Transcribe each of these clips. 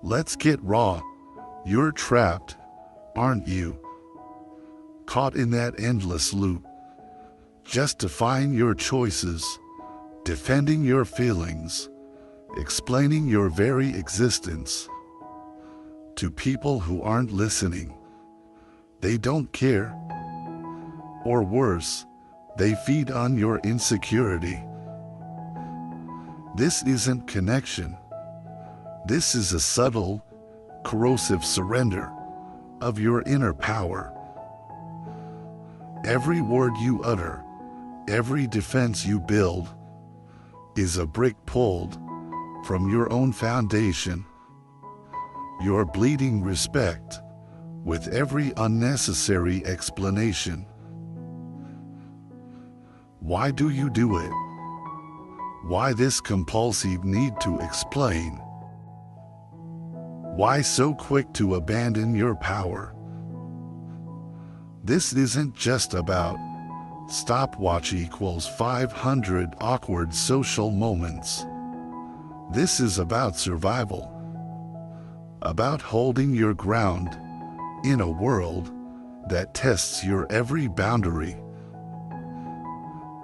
Let's get raw. You're trapped, aren't you? Caught in that endless loop, justifying your choices, defending your feelings, explaining your very existence to people who aren't listening. They don't care. Or worse, they feed on your insecurity. This isn't connection. This is a subtle, corrosive surrender of your inner power. Every word you utter, every defense you build, is a brick pulled from your own foundation. You're bleeding respect with every unnecessary explanation. Why do you do it? Why this compulsive need to explain? Why so quick to abandon your power? This isn't just about stopwatch equals 500 awkward social moments. This is about survival, about holding your ground in a world that tests your every boundary.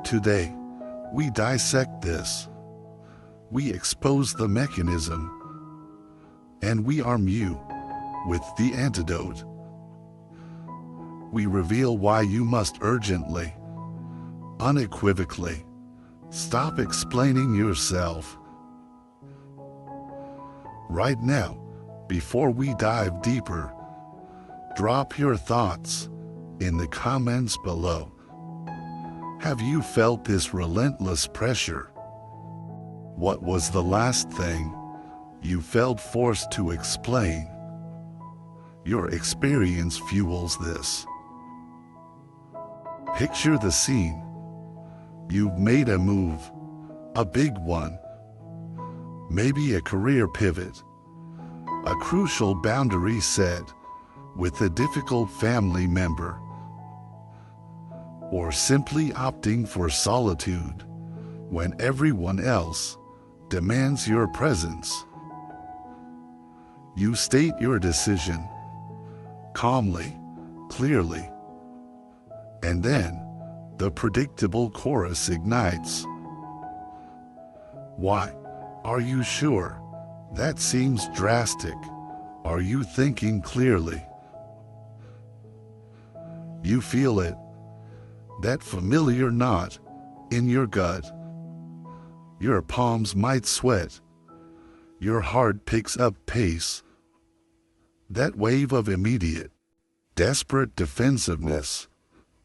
Today, we dissect this. We expose the mechanism, and we arm you with the antidote. We reveal why you must urgently, unequivocally, stop explaining yourself. Right now, before we dive deeper, drop your thoughts in the comments below. Have you felt this relentless pressure? What was the last thing you felt forced to explain? Your experience fuels this. Picture the scene. You've made a move, a big one. Maybe a career pivot, a crucial boundary set with a difficult family member, or simply opting for solitude when everyone else demands your presence. You state your decision calmly, clearly, and then the predictable chorus ignites. Why? Are you sure? That seems drastic. Are you thinking clearly? You feel it, that familiar knot in your gut. Your palms might sweat. Your heart picks up pace. That wave of immediate, desperate defensiveness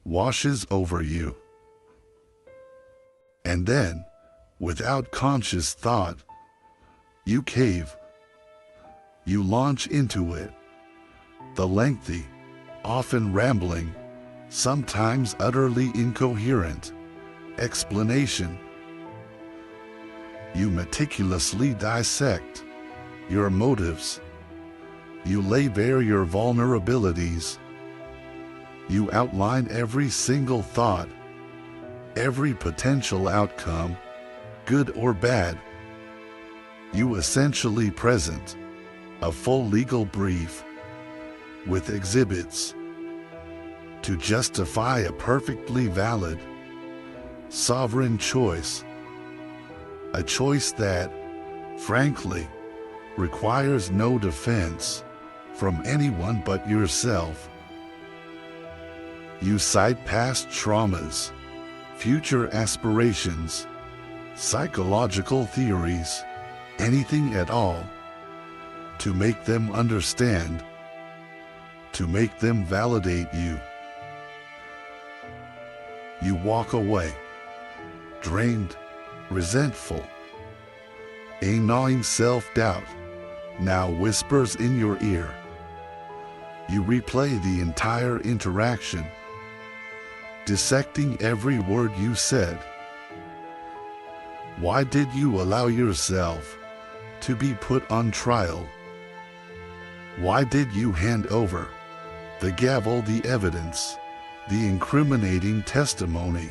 washes over you. And then, without conscious thought, you cave. You launch into it. The lengthy, often rambling, sometimes utterly incoherent explanation. You meticulously dissect your motives. You lay bare your vulnerabilities. You outline every single thought, every potential outcome, good or bad. You essentially present a full legal brief with exhibits to justify a perfectly valid, sovereign choice. A choice that, frankly, requires no defense from anyone but yourself. You cite past traumas, future aspirations, psychological theories, anything at all, to make them understand, to make them validate you. You walk away, drained, resentful. A gnawing self-doubt now whispers in your ear. You replay the entire interaction, dissecting every word you said. Why did you allow yourself to be put on trial? Why did you hand over the gavel, the evidence, the incriminating testimony?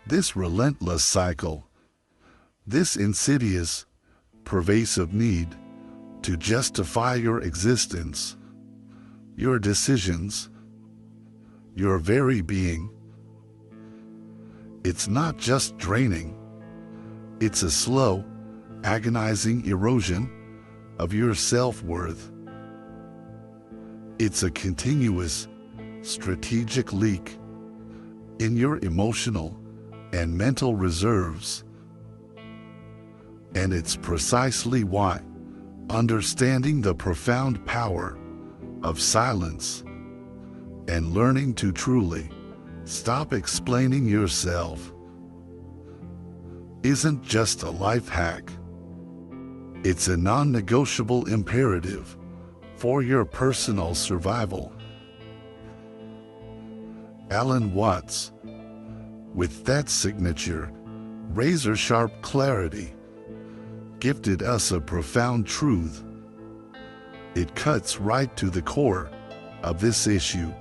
This relentless cycle, This insidious, pervasive need to justify your existence, your decisions, your very being. It's not just draining. It's a slow, agonizing erosion of your self-worth. It's a continuous, strategic leak in your emotional and mental reserves. And it's precisely why understanding the profound power of silence and learning to truly stop explaining yourself isn't just a life hack. It's a non-negotiable imperative for your personal survival. Alan Watts, with that signature, razor-sharp clarity, gifted us a profound truth. It cuts right to the core of this issue.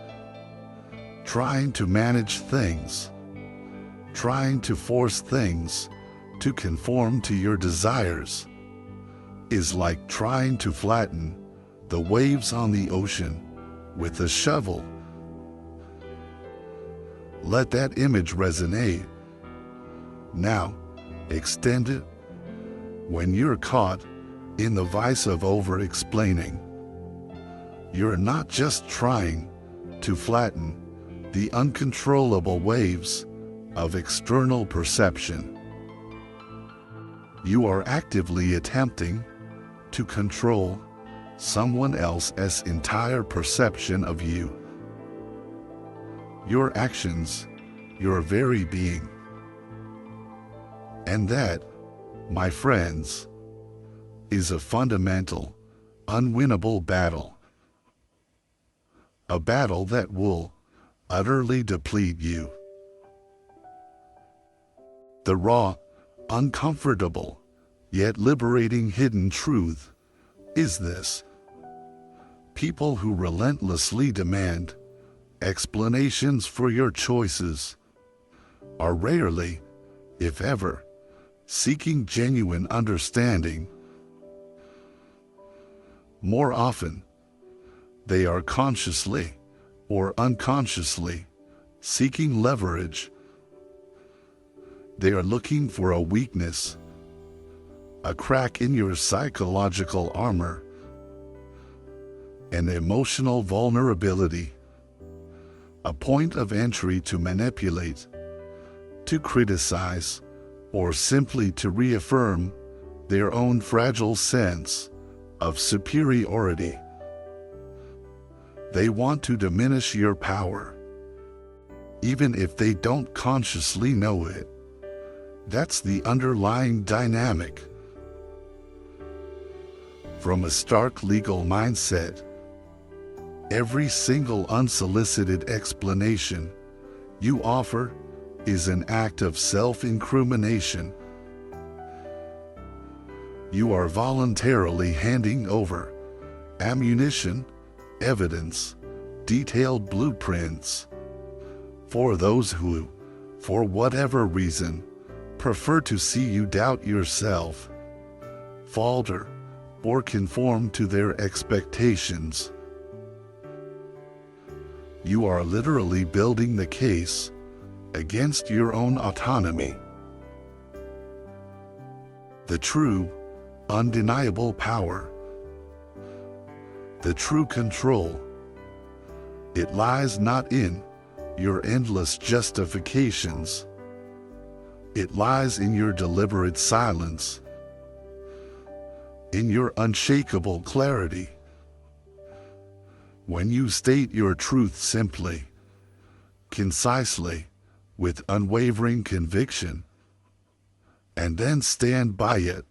Trying to manage things, trying to force things to conform to your desires, is like trying to flatten the waves on the ocean with a shovel. Let that image resonate. Now, extend it when you're caught in the vice of over-explaining. You're not just trying to flatten the uncontrollable waves of external perception. You are actively attempting to control someone else's entire perception of you. Your actions, your very being. And that, my friends, is a fundamental, unwinnable battle. A battle that will utterly deplete you. The raw, uncomfortable, yet liberating hidden truth is this: people who relentlessly demand explanations for your choices are rarely, if ever, seeking genuine understanding. More often, they are consciously or unconsciously seeking leverage. They are looking for a weakness, a crack in your psychological armor, an emotional vulnerability, a point of entry to manipulate, to criticize, or simply to reaffirm their own fragile sense of superiority. They want to diminish your power, even if they don't consciously know it. That's the underlying dynamic. From a stark legal mindset, every single unsolicited explanation you offer is an act of self-incrimination. You are voluntarily handing over ammunition, evidence, detailed blueprints for those who, for whatever reason, prefer to see you doubt yourself, falter, or conform to their expectations. You are literally building the case against your own autonomy. The true, undeniable power, the true control, it lies not in your endless justifications. It lies in your deliberate silence, in your unshakable clarity. When you state your truth simply, concisely, with unwavering conviction, and then stand by it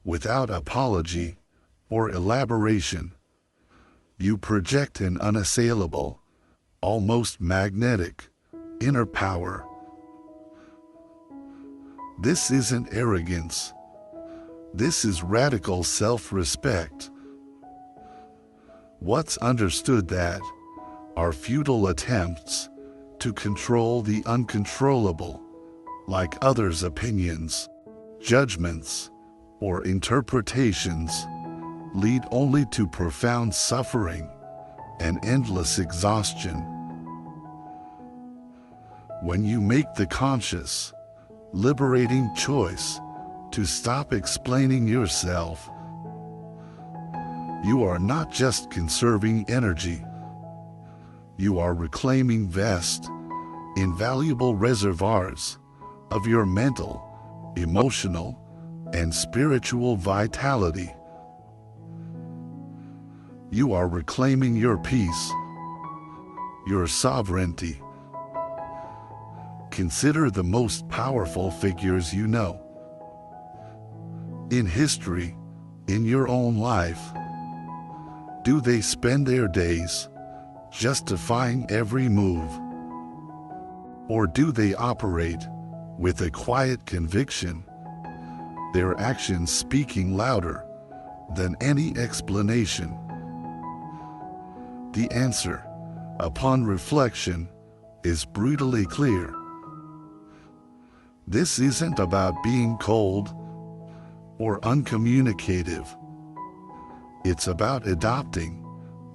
without apology or elaboration, you project an unassailable, almost magnetic, inner power. This isn't arrogance. This is radical self-respect. What's understood that are futile attempts to control the uncontrollable, like others' opinions, judgments, or interpretations lead only to profound suffering and endless exhaustion. When you make the conscious, liberating choice to stop explaining yourself, you are not just conserving energy, you are reclaiming vast, invaluable reservoirs of your mental, emotional, and spiritual vitality. You are reclaiming your peace, your sovereignty. Consider the most powerful figures you know. In history, in your own life, do they spend their days justifying every move? Or do they operate with a quiet conviction, their actions speaking louder than any explanation? The answer, upon reflection, is brutally clear. This isn't about being cold or uncommunicative. It's about adopting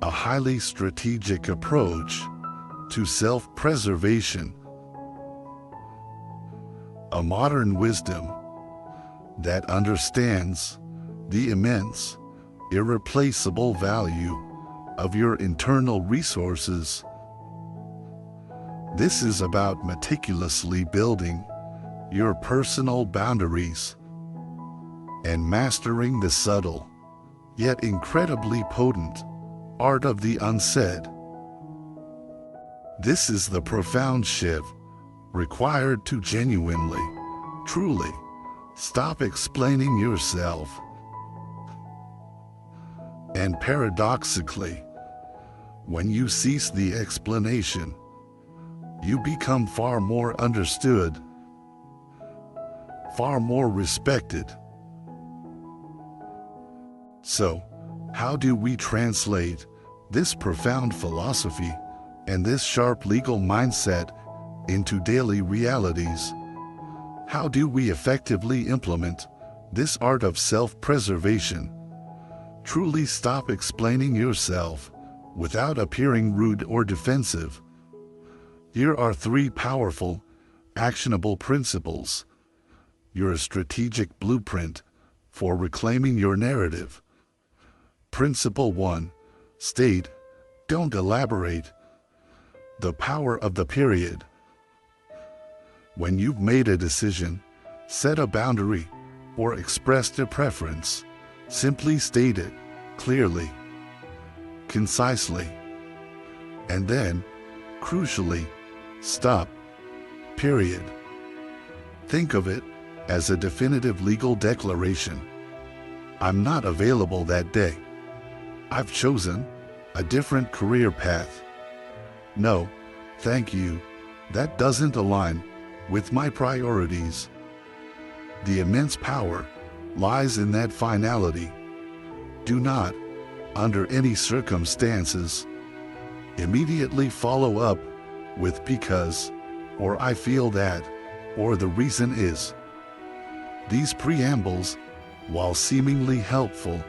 a highly strategic approach to self-preservation, a modern wisdom that understands the immense, irreplaceable value of your internal resources. This is about meticulously building your personal boundaries and mastering the subtle, yet incredibly potent, art of the unsaid. This is the profound shift required to genuinely, truly, stop explaining yourself. And paradoxically, when you cease the explanation, you become far more understood, far more respected. So, how do we translate this profound philosophy and this sharp legal mindset into daily realities? How do we effectively implement this art of self-preservation? Truly stop explaining yourself without appearing rude or defensive. Here are 3 powerful, actionable principles, your strategic blueprint for reclaiming your narrative. Principle 1, state, don't elaborate. The power of the period. When you've made a decision, set a boundary, or expressed a preference, simply state it clearly, concisely, and then, crucially, stop. Period. Think of it as a definitive legal declaration. I'm not available that day. I've chosen a different career path. No, thank you. That doesn't align with my priorities. The immense power lies in that finality. Do not, under any circumstances, immediately follow up with because, or I feel that, or the reason is. These preambles, while seemingly helpful,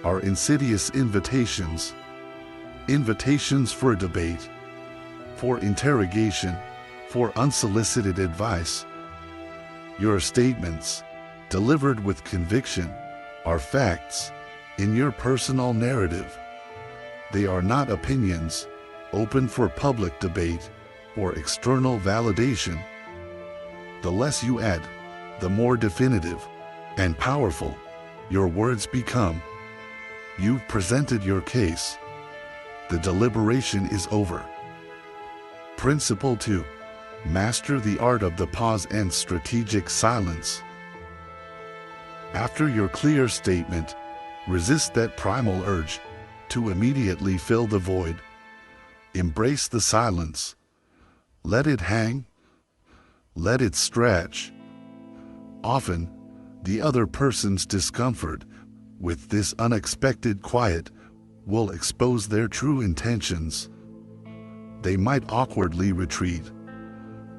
are insidious invitations. Invitations for debate, for interrogation, for unsolicited advice. Your statements, delivered with conviction, are facts in your personal narrative. They are not opinions, open for public debate or external validation. The less you add, the more definitive and powerful your words become. You've presented your case. The deliberation is over. Principle 2. Master the art of the pause and strategic silence. After your clear statement, resist that primal urge to immediately fill the void. Embrace the silence. Let it hang. Let it stretch. Often, the other person's discomfort with this unexpected quiet will expose their true intentions. They might awkwardly retreat,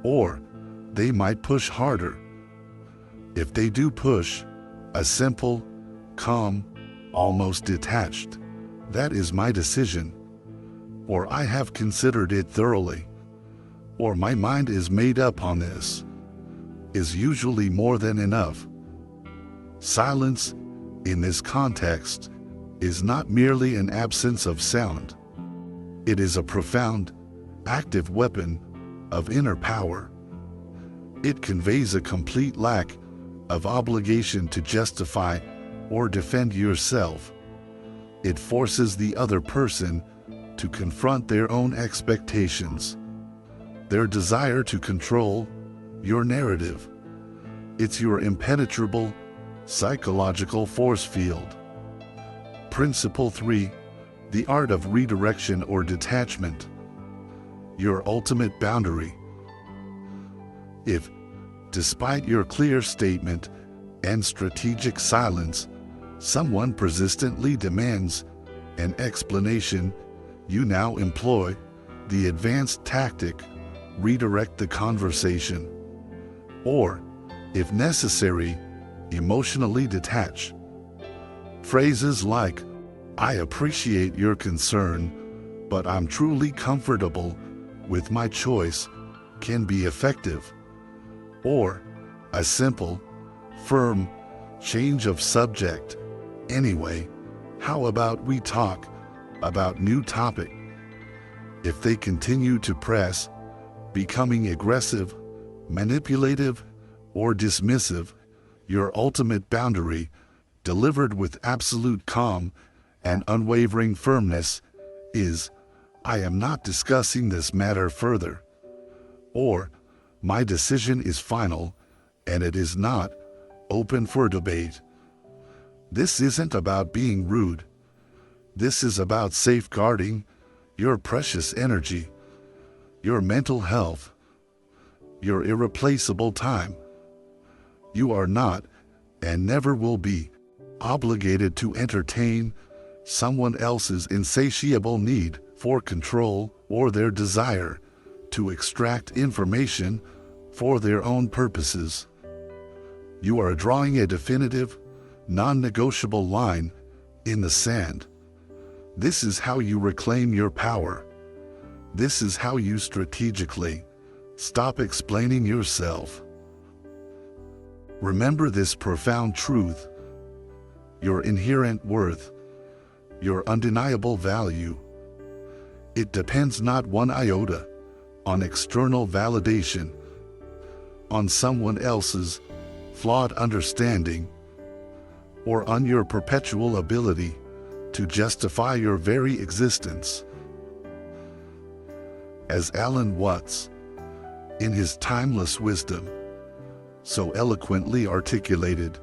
or they might push harder. If they do push, a simple, calm, almost detached, "That is my decision," or "I have considered it thoroughly," or "My mind is made up on this," is usually more than enough. Silence, in this context, is not merely an absence of sound. It is a profound, active weapon of inner power. It conveys a complete lack of obligation to justify or defend yourself. It forces the other person to confront their own expectations, their desire to control your narrative. It's your impenetrable psychological force field. Principle 3. The art of redirection or detachment. Your ultimate boundary. If, despite your clear statement and strategic silence, someone persistently demands an explanation, you now employ the advanced tactic, redirect the conversation. Or, if necessary, emotionally detach. Phrases like, "I appreciate your concern, but I'm truly comfortable with my choice," can be effective. Or, a simple, firm change of subject. "Anyway, how about we talk about new topic?" If they continue to press, becoming aggressive, manipulative, or dismissive, your ultimate boundary, delivered with absolute calm and unwavering firmness, is, "I am not discussing this matter further," or "My decision is final, and it is not open for debate." This isn't about being rude. This is about safeguarding your precious energy, your mental health, your irreplaceable time. You are not, and never will be, obligated to entertain someone else's insatiable need for control or their desire to extract information for their own purposes. You are drawing a definitive, non-negotiable line in the sand. This is how you reclaim your power. This is how you strategically stop explaining yourself. Remember this profound truth: your inherent worth, your undeniable value. It depends not one iota on external validation, on someone else's flawed understanding, or on your perpetual ability to justify your very existence. As Alan Watts, in his timeless wisdom, so eloquently articulated,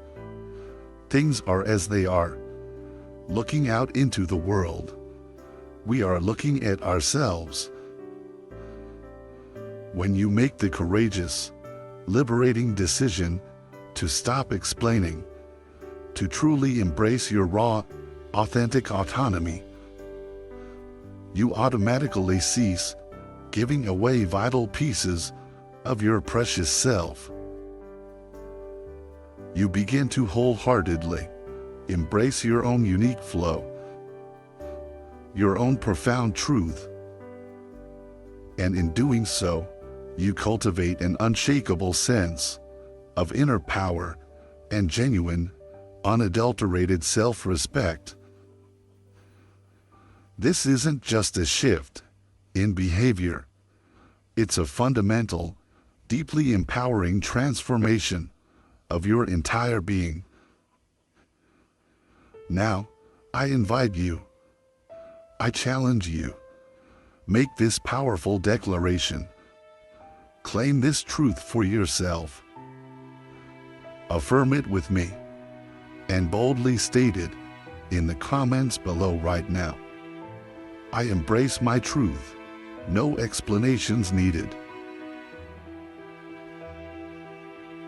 things are as they are. Looking out into the world, we are looking at ourselves. When you make the courageous, liberating decision to stop explaining, to truly embrace your raw, authentic autonomy, you automatically cease giving away vital pieces of your precious self. You begin to wholeheartedly embrace your own unique flow, your own profound truth, and in doing so, you cultivate an unshakable sense of inner power and genuine, unadulterated self-respect. This isn't just a shift in behavior. It's a fundamental, deeply empowering transformation of your entire being. Now, I invite you, I challenge you, make this powerful declaration. Claim this truth for yourself. Affirm it with me, and boldly state it in the comments below right now. I embrace my truth. No explanations needed.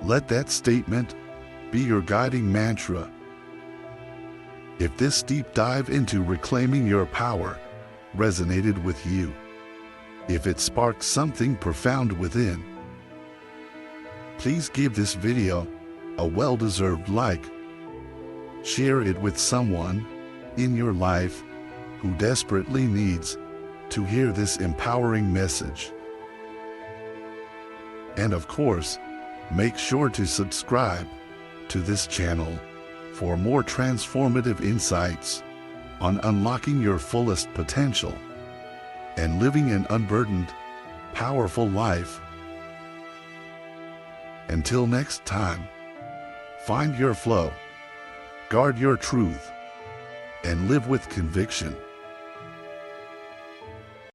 Let that statement be your guiding mantra. If this deep dive into reclaiming your power resonated with you, if it sparked something profound within, please give this video a well-deserved like. Share it with someone in your life who desperately needs to hear this empowering message. And of course, make sure to subscribe to this channel for more transformative insights on unlocking your fullest potential and living an unburdened, powerful life. Until next time, find your flow, guard your truth, and live with conviction.